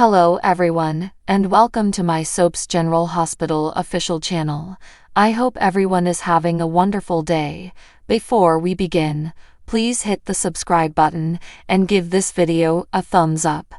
Hello everyone, and welcome to my Soaps General Hospital official channel. I hope everyone is having a wonderful day. Before we begin, please hit the subscribe button and give this video a thumbs up.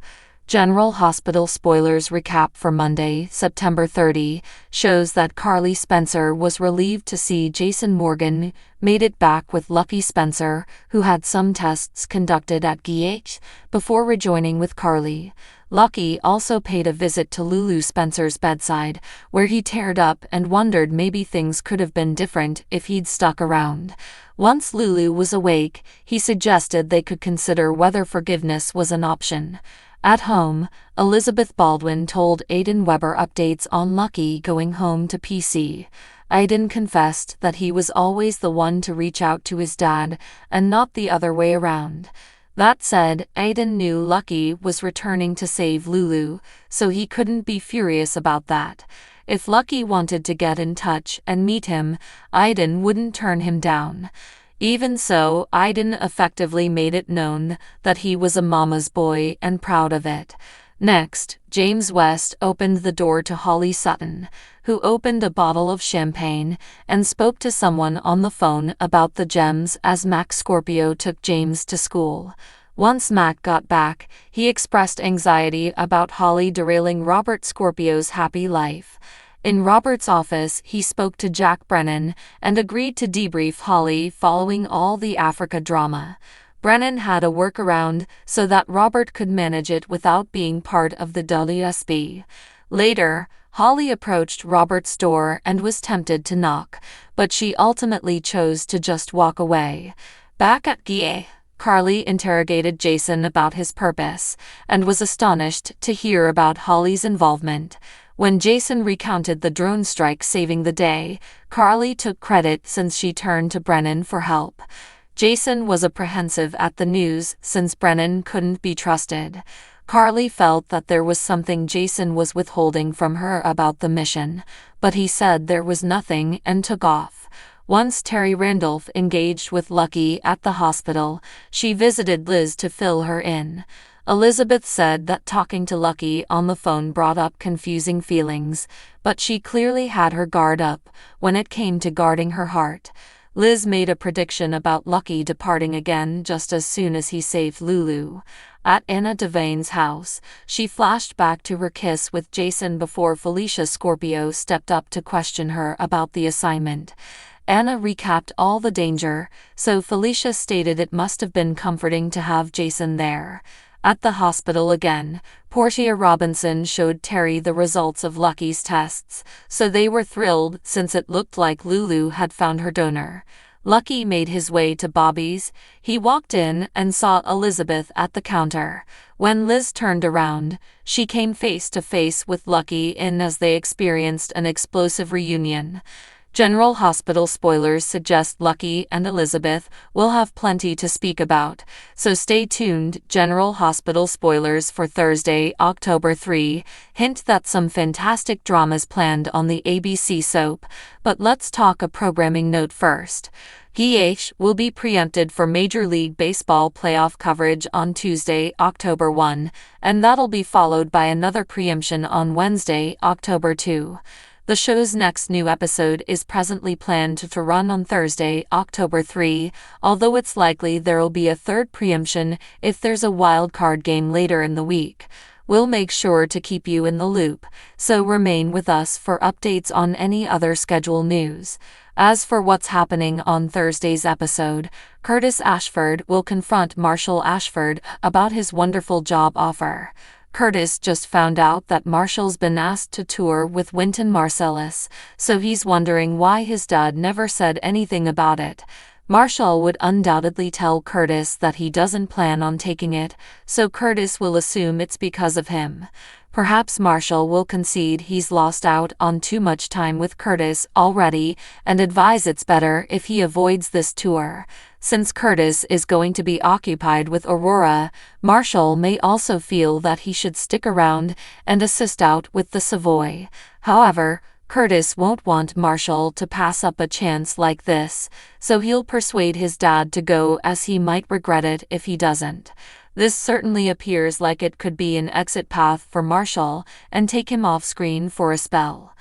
General Hospital spoilers recap for Monday, September 30, shows that Carly Spencer was relieved to see Jason Morgan made it back with Lucky Spencer, who had some tests conducted at GH before rejoining with Carly. Lucky also paid a visit to Lulu Spencer's bedside, where he teared up and wondered maybe things could have been different if he'd stuck around. Once Lulu was awake, he suggested they could consider whether forgiveness was an option. At home, Elizabeth Baldwin told Aidan Weber updates on Lucky going home to PC. Aidan confessed that he was always the one to reach out to his dad, and not the other way around. That said, Aidan knew Lucky was returning to save Lulu, so he couldn't be furious about that. If Lucky wanted to get in touch and meet him, Aidan wouldn't turn him down. Even so, Aidan effectively made it known that he was a mama's boy and proud of it. Next, James West opened the door to Holly Sutton, who opened a bottle of champagne and spoke to someone on the phone about the gems as Mac Scorpio took James to school. Once Mac got back, he expressed anxiety about Holly derailing Robert Scorpio's happy life. In Robert's office, he spoke to Jack Brennan and agreed to debrief Holly following all the Africa drama. Brennan had a workaround so that Robert could manage it without being part of the WSB. Later, Holly approached Robert's door and was tempted to knock, but she ultimately chose to just walk away. Back at GA, Carly interrogated Jason about his purpose, and was astonished to hear about Holly's involvement. When Jason recounted the drone strike saving the day, Carly took credit since she turned to Brennan for help. Jason was apprehensive at the news since Brennan couldn't be trusted. Carly felt that there was something Jason was withholding from her about the mission, but he said there was nothing and took off. Once Terry Randolph engaged with Lucky at the hospital, she visited Liz to fill her in. Elizabeth said that talking to Lucky on the phone brought up confusing feelings, but she clearly had her guard up when it came to guarding her heart. Liz made a prediction about Lucky departing again just as soon as he saved Lulu. At Anna Devane's house, she flashed back to her kiss with Jason before Felicia Scorpio stepped up to question her about the assignment. Anna recapped all the danger, so Felicia stated it must have been comforting to have Jason there. At the hospital again, Portia Robinson showed Terry the results of Lucky's tests, so they were thrilled since it looked like Lulu had found her donor. Lucky made his way to Bobby's. He walked in and saw Elizabeth at the counter. When Liz turned around, she came face to face with Lucky as they experienced an explosive reunion. General Hospital spoilers suggest Lucky and Elizabeth will have plenty to speak about, so stay tuned. General Hospital spoilers for Thursday, October 3, hint that some fantastic dramas planned on the ABC soap, but let's talk a programming note first. GH will be preempted for Major League Baseball playoff coverage on Tuesday, October 1, and that'll be followed by another preemption on Wednesday, October 2. The show's next new episode is presently planned to run on Thursday, October 3, although it's likely there'll be a third preemption if there's a wild card game later in the week. We'll make sure to keep you in the loop, so remain with us for updates on any other schedule news. As for what's happening on Thursday's episode, Curtis Ashford will confront Marshall Ashford about his wonderful job offer. Curtis just found out that Marshall's been asked to tour with Wynton Marsalis, so he's wondering why his dad never said anything about it. Marshall would undoubtedly tell Curtis that he doesn't plan on taking it, so Curtis will assume it's because of him. Perhaps Marshall will concede he's lost out on too much time with Curtis already and advise it's better if he avoids this tour. Since Curtis is going to be occupied with Aurora, Marshall may also feel that he should stick around and assist out with the Savoy. However, Curtis won't want Marshall to pass up a chance like this, so he'll persuade his dad to go as he might regret it if he doesn't. This certainly appears like it could be an exit path for Marshall and take him off screen for a spell.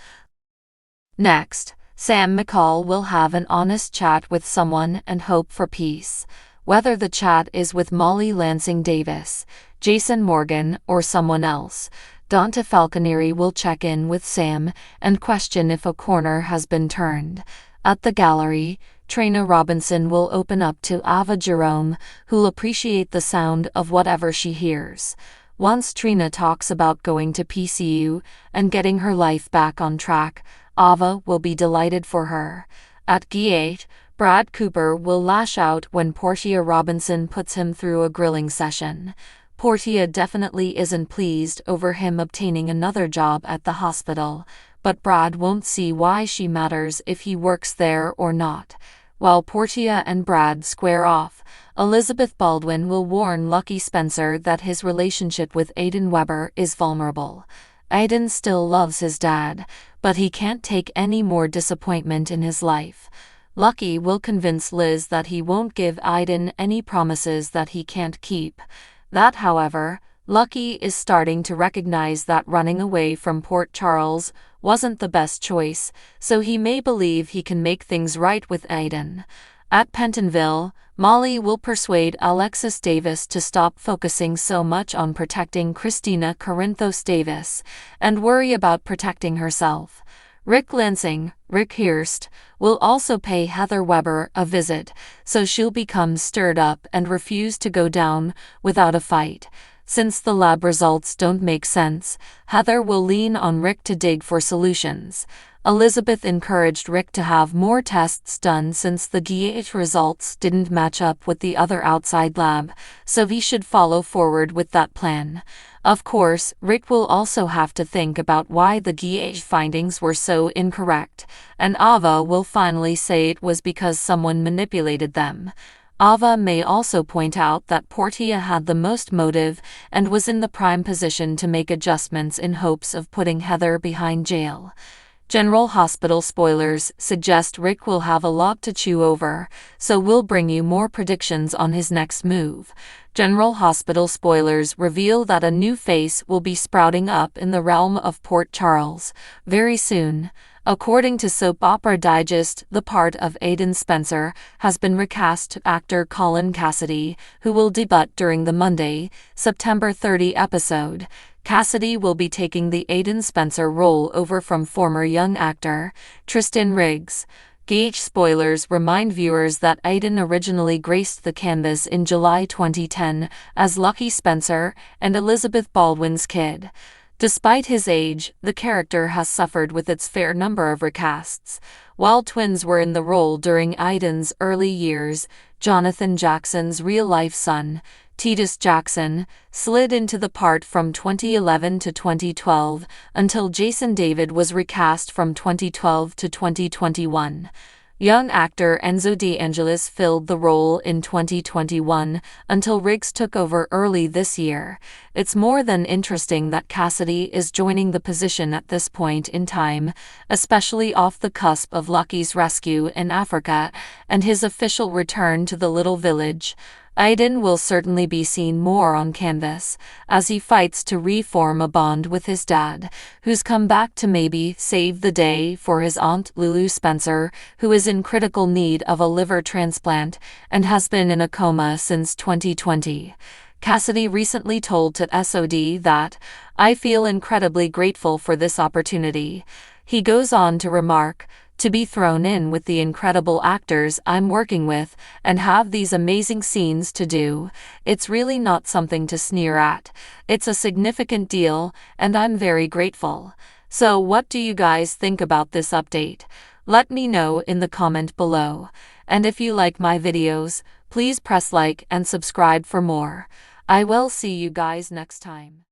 Next, Sam McCall will have an honest chat with someone and hope for peace. Whether the chat is with Molly Lansing Davis, Jason Morgan, or someone else, Dante Falconieri will check in with Sam and question if a corner has been turned. At the gallery, Trina Robinson will open up to Ava Jerome, who'll appreciate the sound of whatever she hears. Once Trina talks about going to PCU and getting her life back on track, Ava will be delighted for her. At GH, Brad Cooper will lash out when Portia Robinson puts him through a grilling session. Portia definitely isn't pleased over him obtaining another job at the hospital, but Brad won't see why she matters if he works there or not. While Portia and Brad square off, Elizabeth Baldwin will warn Lucky Spencer that his relationship with Aidan Weber is vulnerable. Aidan still loves his dad, but he can't take any more disappointment in his life. Lucky will convince Liz that he won't give Aidan any promises that he can't keep. That, however, Lucky is starting to recognize that running away from Port Charles wasn't the best choice, so he may believe he can make things right with Aidan. At Pentonville, Molly will persuade Alexis Davis to stop focusing so much on protecting Christina Corinthos Davis and worry about protecting herself. Rick Lansing, Rick Hurst, will also pay Heather Weber a visit, so she'll become stirred up and refuse to go down without a fight. Since the lab results don't make sense, Heather will lean on Rick to dig for solutions. Elizabeth encouraged Rick to have more tests done since the GH results didn't match up with the other outside lab, so he should follow forward with that plan. Of course, Rick will also have to think about why the GH findings were so incorrect, and Ava will finally say it was because someone manipulated them. Ava may also point out that Portia had the most motive and was in the prime position to make adjustments in hopes of putting Heather behind jail. General Hospital spoilers suggest Rick will have a lot to chew over, so we'll bring you more predictions on his next move. General Hospital spoilers reveal that a new face will be sprouting up in the realm of Port Charles very soon. According to Soap Opera Digest, the part of Aidan Spencer has been recast to actor Colin Cassidy, who will debut during the Monday, September 30 episode. Cassidy will be taking the Aidan Spencer role over from former young actor Tristan Riggs. GH spoilers remind viewers that Aidan originally graced the canvas in July 2010 as Lucky Spencer and Elizabeth Baldwin's kid. Despite his age, the character has suffered with its fair number of recasts. While twins were in the role during Aidan's early years, Jonathan Jackson's real-life son, Titus Jackson, slid into the part from 2011 to 2012, until Jason David was recast from 2012 to 2021. Young actor Enzo De Angelis filled the role in 2021 until Riggs took over early this year. It's more than interesting that Cassidy is joining the position at this point in time, especially off the cusp of Lucky's rescue in Africa and his official return to the little village. Aidan will certainly be seen more on canvas, as he fights to reform a bond with his dad, who's come back to maybe save the day for his aunt Lulu Spencer, who is in critical need of a liver transplant and has been in a coma since 2020. Cassidy recently told to SOD that, "I feel incredibly grateful for this opportunity." He goes on to remark, "To be thrown in with the incredible actors I'm working with and have these amazing scenes to do, it's really not something to sneer at. It's a significant deal, and I'm very grateful." So what do you guys think about this update? Let me know in the comment below. And if you like my videos, please press like and subscribe for more. I will see you guys next time.